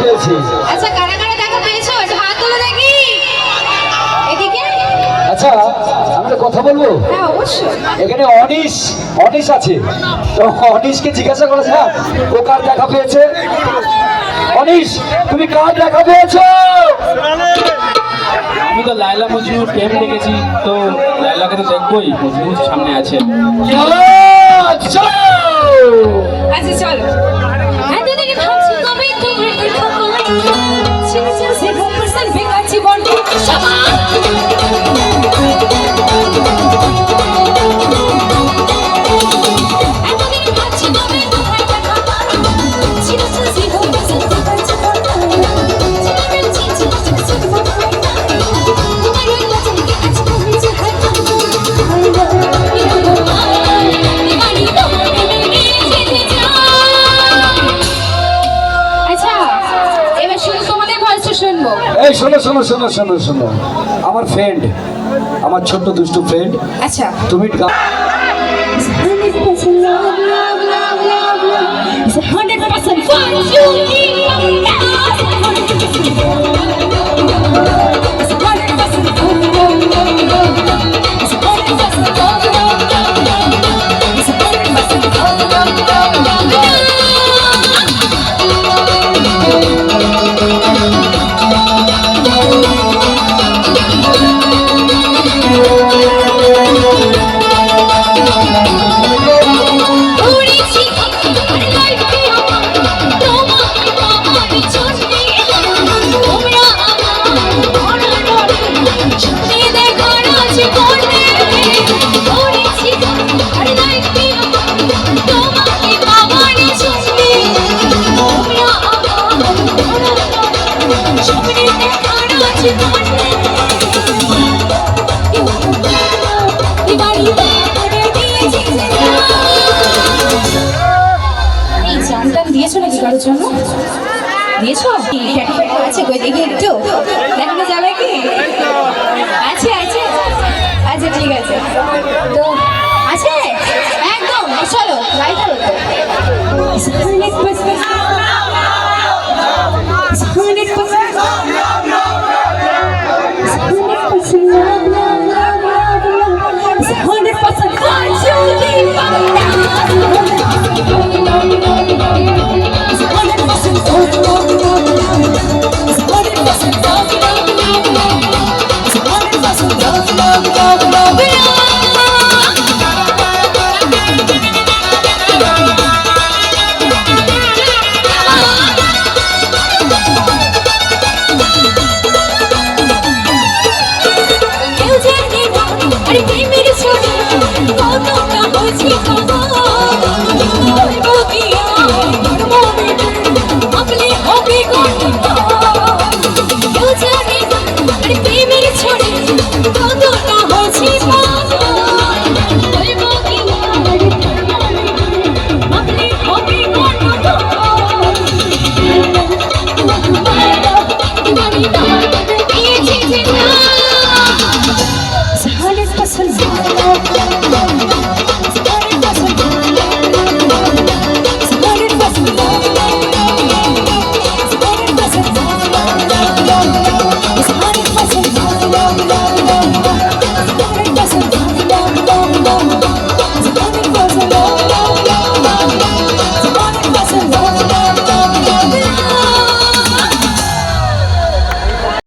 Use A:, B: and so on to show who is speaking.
A: পেয়েছি।
B: আচ্ছা কারা কারা দেখা পেয়েছো একটু হাত তুলে দেখি এদিকে।
A: আচ্ছা আমি একটা কথা বলবো।
B: হ্যাঁ অবশ্যই।
A: এখানে অনিশ আছে, তো অনিশকে জিজ্ঞাসা করা যাক ও কার দেখা পেয়েছে। অনিশ তুমি কার দেখা পেয়েছো?
C: আমি তো লাইলা মজনুর প্রেম দেখেছি, তো লাইলাকে তো দেখবোই, মজনু সামনে আছে।
A: চলো
B: আচ্ছা চলো। এতদিন ভাবছি কবে তোমার দেখা পাই, ছেড়ে সে পার্সেন্ট বেকার জীবন সবার। এতদিন ভাবছি কবে তোমার দেখা পাই, ছেড়ে সে পার্সেন্ট বেকার জীবন ছেড়ে চিনছি সব তোমার তোমার কাছে কি আছে তুমি যে হাত
A: এই শোনো শোনো শোনো শোনো শোনো, আমার ফ্রেন্ড, আমার ছোট্ট দুষ্টু ফ্রেন্ড,
B: আচ্ছা
A: তুমি
B: দিয়েছো নাকি কারোর জন্য? দিয়েছো? আছে কই দেখি একটু দেখানো যাবে কি? আছে আছে আচ্ছা ঠিক আছে তো আছে একদম চলো লাইট